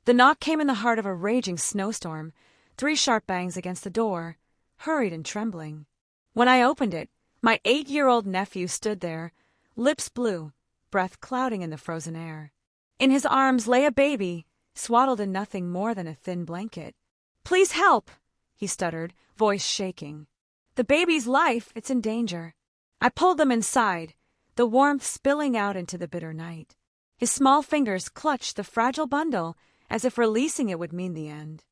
The knock came in the heart of a raging snowstorm, 3 sharp bangs against the door, hurried and trembling. When I opened it, my 8-year-old nephew stood there, lips blue, breath clouding in the frozen air. In his arms lay a baby, swaddled in nothing more than a thin blanket. "Please help," he stuttered, voice shaking. "The baby's life, it's in danger." I pulled them inside, the warmth spilling out into the bitter night. His small fingers clutched the fragile bundle as if releasing it would mean the end.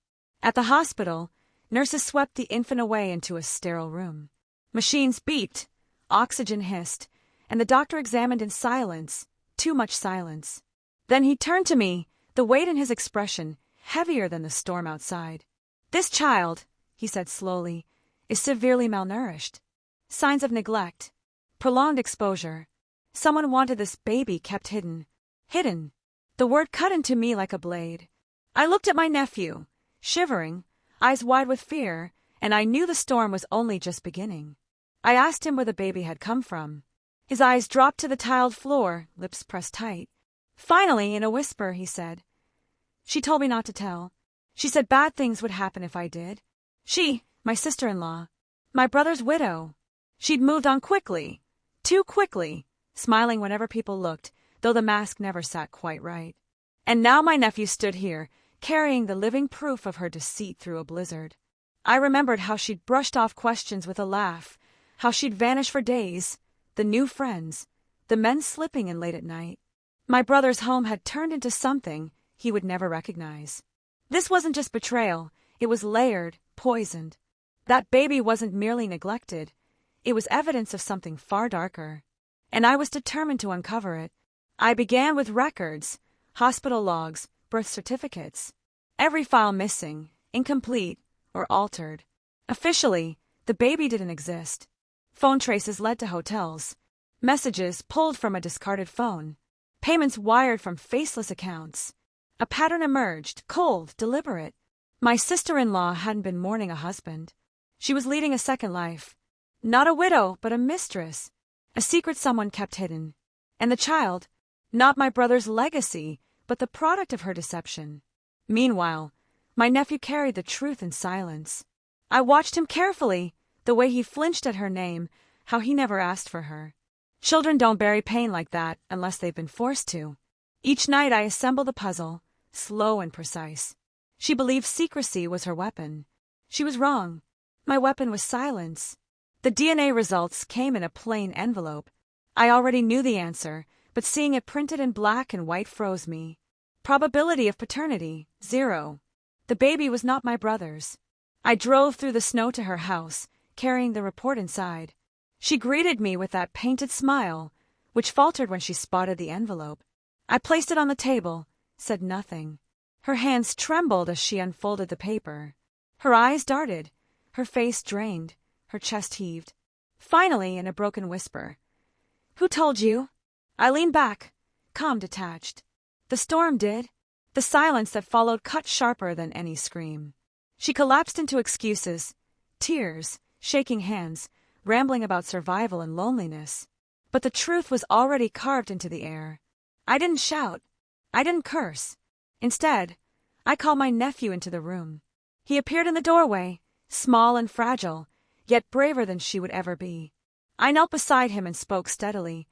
At the hospital, nurses swept the infant away into a sterile room. Machines beeped, oxygen hissed, and the doctor examined in silence, too much silence. Then he turned to me, the weight in his expression heavier than the storm outside. "This child," he said slowly, "is severely malnourished. Signs of neglect, prolonged exposure. Someone wanted this baby kept hidden. Hidden." The word cut into me like a blade. I looked at my nephew, shivering, eyes wide with fear, and I knew the storm was only just beginning. I asked him where the baby had come from. His eyes dropped to the tiled floor, lips pressed tight. Finally, in a whisper, he said, "She told me not to tell. She said bad things would happen if I did. She, my sister-in-law, my brother's widow. She'd moved on quickly, too quickly, smiling whenever people looked, though the mask never sat quite right. And now my nephew stood here, carrying the living proof of her deceit through a blizzard. I remembered how she'd brushed off questions with a laugh, how she'd vanished for days, the new friends, the men slipping in late at night. My brother's home had turned into something he would never recognize. This wasn't just betrayal, it was layered, poisoned. That baby wasn't merely neglected, it was evidence of something far darker. And I was determined to uncover it. I began with records, hospital logs, birth certificates. Every file missing, incomplete, or altered. Officially, the baby didn't exist. Phone traces led to hotels. Messages pulled from a discarded phone. Payments wired from faceless accounts. A pattern emerged, cold, deliberate. My sister-in-law hadn't been mourning a husband. She was leading a second life. Not a widow, but a mistress. A secret someone kept hidden. And the child, not my brother's legacy, but the product of her deception. Meanwhile, my nephew carried the truth in silence. I watched him carefully, the way he flinched at her name, how he never asked for her. Children don't bury pain like that unless they've been forced to. Each night I assembled the puzzle, slow and precise. She believed secrecy was her weapon. She was wrong. My weapon was silence. The DNA results came in a plain envelope. I already knew the answer, but seeing it printed in black and white froze me. Probability of paternity, 0. The baby was not my brother's. I drove through the snow to her house, carrying the report inside. She greeted me with that painted smile, which faltered when she spotted the envelope. I placed it on the table, said nothing. Her hands trembled as she unfolded the paper. Her eyes darted, her face drained, her chest heaved. Finally, in a broken whisper, "Who told you?" I leaned back, calm, detached. The storm did. The silence that followed cut sharper than any scream. She collapsed into excuses, tears, shaking hands, rambling about survival and loneliness. But the truth was already carved into the air. I didn't shout. I didn't curse. Instead, I called my nephew into the room. He appeared in the doorway, small and fragile, yet braver than she would ever be. I knelt beside him and spoke steadily.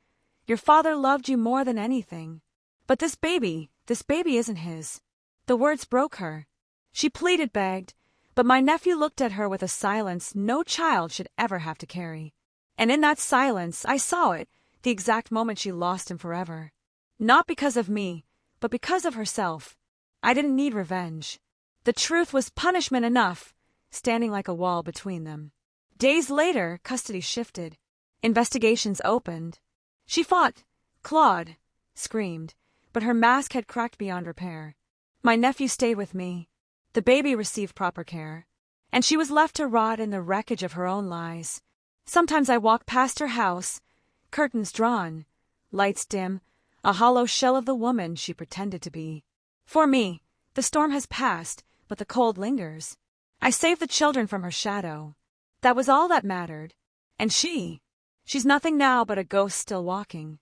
"Your father loved you more than anything. But this baby isn't his." The words broke her. She pleaded, begged, but my nephew looked at her with a silence no child should ever have to carry. And in that silence, I saw it, the exact moment she lost him forever. Not because of me, but because of herself. I didn't need revenge. The truth was punishment enough, standing like a wall between them. Days later, custody shifted. Investigations opened. She fought, clawed, screamed, but her mask had cracked beyond repair. My nephew stayed with me. The baby received proper care. And she was left to rot in the wreckage of her own lies. Sometimes I walked past her house, curtains drawn, lights dim, a hollow shell of the woman she pretended to be. For me, the storm has passed, but the cold lingers. I saved the children from her shadow. That was all that mattered. And she's nothing now but a ghost still walking.